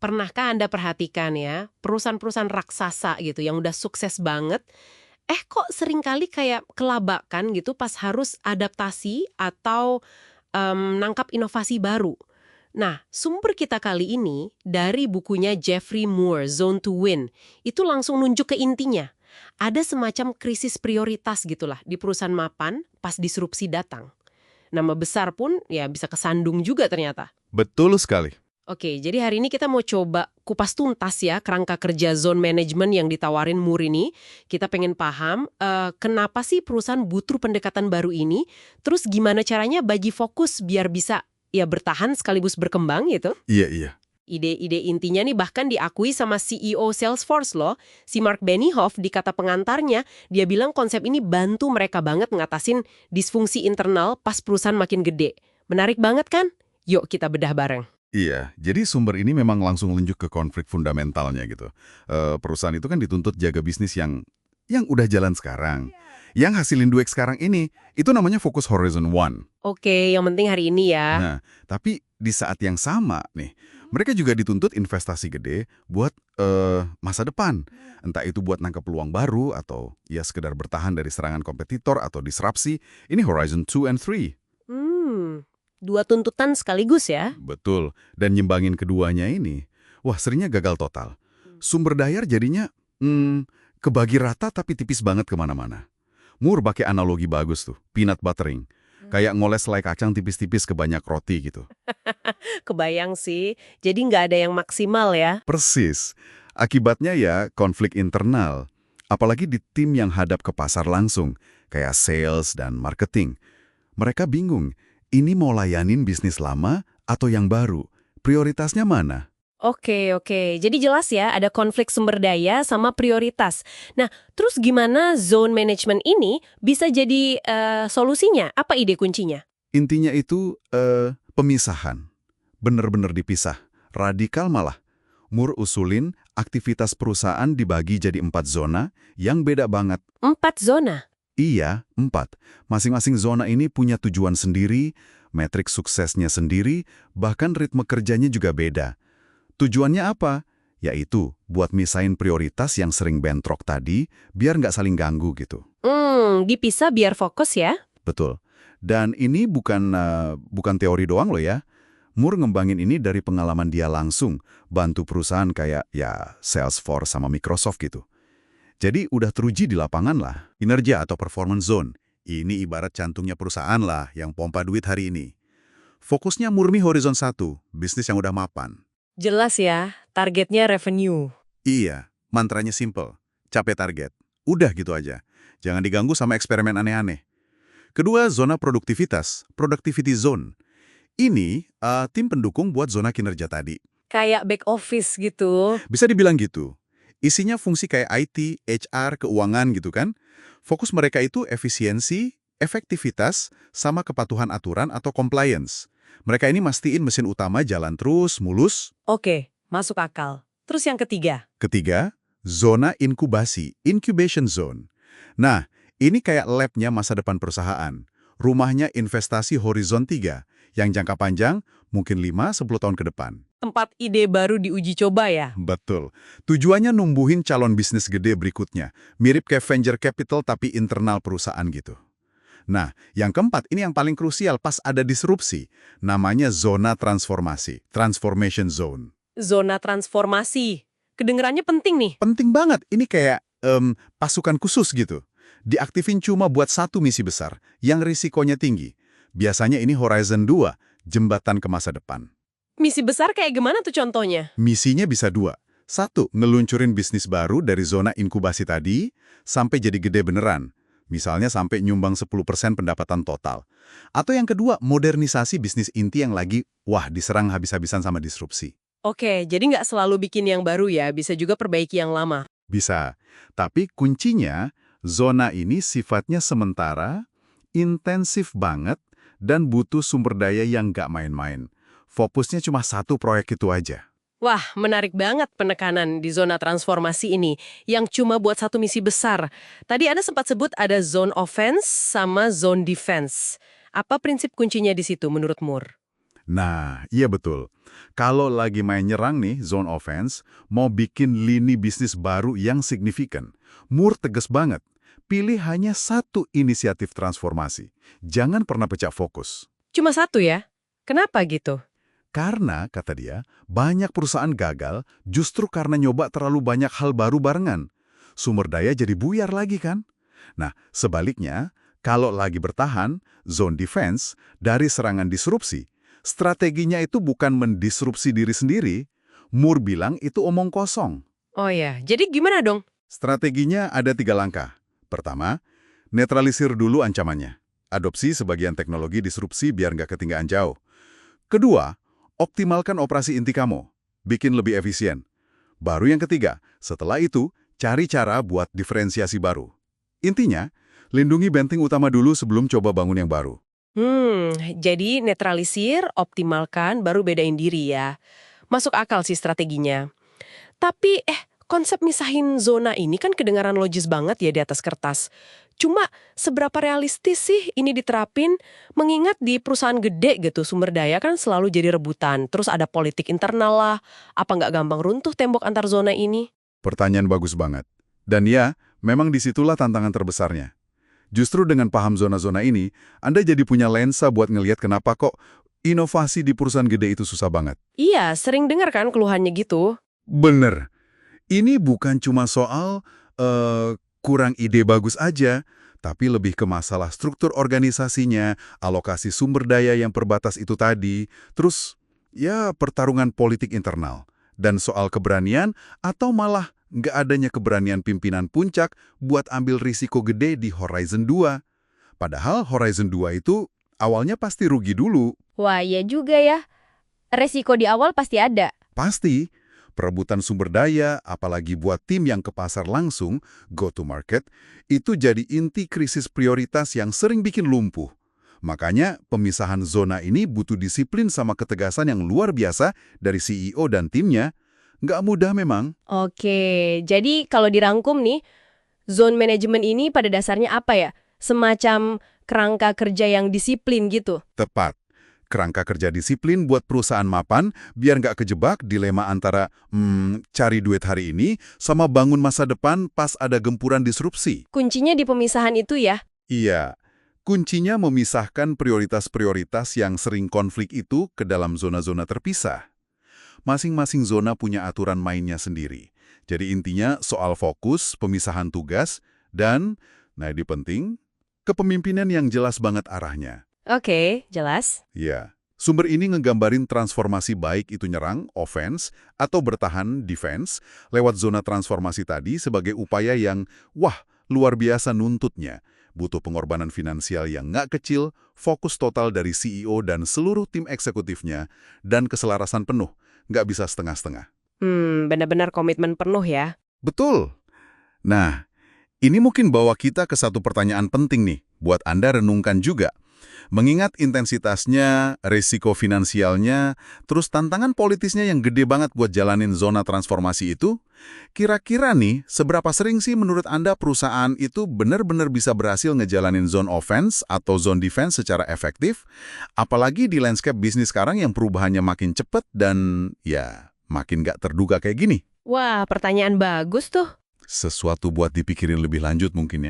Pernahkah Anda perhatikan ya, perusahaan-perusahaan raksasa gitu yang udah sukses banget, kok seringkali kayak kelabakan gitu pas harus adaptasi atau nangkap inovasi baru. Nah, sumber kita kali ini dari bukunya Jeffrey Moore, Zone to Win, itu langsung nunjuk ke intinya. Ada semacam krisis prioritas gitulah di perusahaan mapan pas disrupsi datang. Nama besar pun ya bisa kesandung juga ternyata. Betul sekali. Oke, jadi hari ini kita mau coba kupas tuntas ya kerangka kerja zone management yang ditawarin Moore ini. Kita pengen paham kenapa sih perusahaan butuh pendekatan baru ini, terus gimana caranya bagi fokus biar bisa ya bertahan sekaligus berkembang gitu. Iya, iya. Ide-ide intinya nih bahkan diakui sama CEO Salesforce loh. Si Mark Benioff di kata pengantarnya, dia bilang konsep ini bantu mereka banget ngatasin disfungsi internal pas perusahaan makin gede. Menarik banget kan? Yuk kita bedah bareng. Iya, jadi sumber ini memang langsung lunjuk ke konflik fundamentalnya gitu. Perusahaan itu kan dituntut jaga bisnis yang udah jalan sekarang. Yang hasilin duit sekarang ini, itu namanya fokus Horizon One. Oke, yang penting hari ini ya. Nah, tapi di saat yang sama nih, mereka juga dituntut investasi gede buat masa depan. Entah itu buat nangkep peluang baru atau ya sekedar bertahan dari serangan kompetitor atau disrupsi. Ini Horizon 2 and 3. Dua tuntutan sekaligus ya. Betul, dan nyimbangin keduanya ini, wah seringnya gagal total. Sumber daya jadinya kebagi rata tapi tipis banget kemana-mana. Moore pakai analogi bagus tuh, peanut buttering. Kayak ngoles selai kacang tipis-tipis ke banyak roti gitu. Kebayang sih, jadi nggak ada yang maksimal ya. Persis. Akibatnya ya konflik internal. Apalagi di tim yang hadap ke pasar langsung, kayak sales dan marketing. Mereka bingung, ini mau layanin bisnis lama atau yang baru? Prioritasnya mana? Oke, jadi jelas ya ada konflik sumber daya sama prioritas. Nah, terus gimana zone management ini bisa jadi solusinya? Apa ide kuncinya? Intinya itu pemisahan. Bener-bener dipisah. Radikal malah. Moore usulin aktivitas perusahaan dibagi jadi 4 zona yang beda banget. 4 zona? Iya, 4. Masing-masing zona ini punya tujuan sendiri, metrik suksesnya sendiri, bahkan ritme kerjanya juga beda. Tujuannya apa? Yaitu buat misahin prioritas yang sering bentrok tadi, biar nggak saling ganggu gitu. Dipisah biar fokus ya? Betul. Dan ini bukan teori doang loh ya. Moore ngembangin ini dari pengalaman dia langsung, bantu perusahaan kayak ya Salesforce sama Microsoft gitu. Jadi udah teruji di lapangan lah. Kinerja atau performance zone. Ini ibarat jantungnya perusahaan lah yang pompa duit hari ini. Fokusnya murni horizon 1, bisnis yang udah mapan. Jelas ya, targetnya revenue. Iya, mantranya simple. Capai target. Udah gitu aja. Jangan diganggu sama eksperimen aneh-aneh. Kedua, zona produktivitas, productivity zone. Ini tim pendukung buat zona kinerja tadi. Kayak back office gitu. Bisa dibilang gitu. Isinya fungsi kayak IT, HR, keuangan gitu kan. Fokus mereka itu efisiensi, efektivitas, sama kepatuhan aturan atau compliance. Mereka ini mastiin mesin utama jalan terus, mulus. Oke, masuk akal. Terus yang ketiga? Ketiga, zona inkubasi, incubation zone. Nah, ini kayak labnya masa depan perusahaan. Rumahnya investasi horizon 3, yang jangka panjang mungkin 5-10 tahun ke depan. Tempat ide baru diuji coba ya? Betul. Tujuannya numbuhin calon bisnis gede berikutnya. Mirip kayak venture capital tapi internal perusahaan gitu. Nah, yang keempat ini yang paling krusial pas ada disrupsi. Namanya zona transformasi, transformation zone. Zona transformasi. Kedengerannya penting nih. Penting banget, ini kayak pasukan khusus gitu. Diaktifin cuma buat satu misi besar, yang risikonya tinggi. Biasanya ini Horizon 2, jembatan ke masa depan. Misi besar kayak gimana tuh contohnya? Misinya bisa 2. 1, ngeluncurin bisnis baru dari zona inkubasi tadi, sampai jadi gede beneran. Misalnya sampai nyumbang 10% pendapatan total. Atau yang kedua, modernisasi bisnis inti yang lagi, diserang habis-habisan sama disrupsi. Oke, jadi nggak selalu bikin yang baru ya, bisa juga perbaiki yang lama. Bisa. Tapi kuncinya, zona ini sifatnya sementara, intensif banget, dan butuh sumber daya yang nggak main-main. Fokusnya cuma satu proyek itu aja. Wah, menarik banget penekanan di zona transformasi ini, yang cuma buat satu misi besar. Tadi Anda sempat sebut ada zone offense sama zone defense. Apa prinsip kuncinya di situ menurut Moore? Nah, iya betul. Kalau lagi main nyerang nih, zone offense, mau bikin lini bisnis baru yang signifikan. Moore tegas banget. Pilih hanya satu inisiatif transformasi. Jangan pernah pecah fokus. Cuma satu ya? Kenapa gitu? Karena, kata dia, banyak perusahaan gagal justru karena nyoba terlalu banyak hal baru barengan. Sumber daya jadi buyar lagi kan? Nah, sebaliknya, kalau lagi bertahan, zone defense, dari serangan disrupsi, strateginya itu bukan mendisrupsi diri sendiri. Moore bilang itu omong kosong. Oh ya, jadi gimana dong? Strateginya ada 3 langkah. Pertama, netralisir dulu ancamannya. Adopsi sebagian teknologi disrupsi biar nggak ketinggalan jauh. Kedua, optimalkan operasi inti kamu. Bikin lebih efisien. Baru yang ketiga, setelah itu, cari cara buat diferensiasi baru. Intinya, lindungi benteng utama dulu sebelum coba bangun yang baru. Jadi netralisir, optimalkan, baru bedain diri ya. Masuk akal sih strateginya. Tapi, konsep misahin zona ini kan kedengaran logis banget ya di atas kertas. Cuma, seberapa realistis sih ini diterapin? Mengingat di perusahaan gede gitu, sumber daya kan selalu jadi rebutan. Terus ada politik internal lah. Apa nggak gampang runtuh tembok antar zona ini? Pertanyaan bagus banget. Dan ya, memang disitulah tantangan terbesarnya. Justru dengan paham zona-zona ini, Anda jadi punya lensa buat ngelihat kenapa kok inovasi di perusahaan gede itu susah banget. Iya, sering dengar kan keluhannya gitu. Bener. Ini bukan cuma soal kurang ide bagus aja, tapi lebih ke masalah struktur organisasinya, alokasi sumber daya yang terbatas itu tadi, terus ya pertarungan politik internal, dan soal keberanian atau malah nggak adanya keberanian pimpinan puncak buat ambil risiko gede di Horizon 2. Padahal Horizon 2 itu awalnya pasti rugi dulu. Wah, ya juga ya. Resiko di awal pasti ada. Pasti, perebutan sumber daya, apalagi buat tim yang ke pasar langsung, go to market, itu jadi inti krisis prioritas yang sering bikin lumpuh. Makanya, pemisahan zona ini butuh disiplin sama ketegasan yang luar biasa dari CEO dan timnya. Nggak mudah memang. Oke, jadi kalau dirangkum nih, zone management ini pada dasarnya apa ya? Semacam kerangka kerja yang disiplin gitu. Tepat. Kerangka kerja disiplin buat perusahaan mapan biar nggak kejebak dilema antara cari duit hari ini sama bangun masa depan pas ada gempuran disrupsi. Kuncinya di pemisahan itu ya. Iya, kuncinya memisahkan prioritas-prioritas yang sering konflik itu ke dalam zona-zona terpisah. Masing-masing zona punya aturan mainnya sendiri. Jadi intinya soal fokus, pemisahan tugas, dan, nah ini penting, kepemimpinan yang jelas banget arahnya. Oke, jelas. Ya, sumber ini ngegambarin transformasi baik itu nyerang, offense, atau bertahan, defense, lewat zona transformasi tadi sebagai upaya yang, wah, luar biasa nuntutnya. Butuh pengorbanan finansial yang nggak kecil, fokus total dari CEO dan seluruh tim eksekutifnya, dan keselarasan penuh, nggak bisa setengah-setengah. Benar-benar komitmen penuh ya. Betul. Nah, ini mungkin bawa kita ke satu pertanyaan penting nih, buat Anda renungkan juga. Mengingat intensitasnya, risiko finansialnya, terus tantangan politisnya yang gede banget buat jalanin zona transformasi itu, kira-kira nih, seberapa sering sih menurut Anda perusahaan itu benar-benar bisa berhasil ngejalanin zone offense atau zone defense secara efektif? Apalagi di landscape bisnis sekarang yang perubahannya makin cepat dan ya makin nggak terduga kayak gini. Wah, pertanyaan bagus tuh. Sesuatu buat dipikirin lebih lanjut mungkin ya.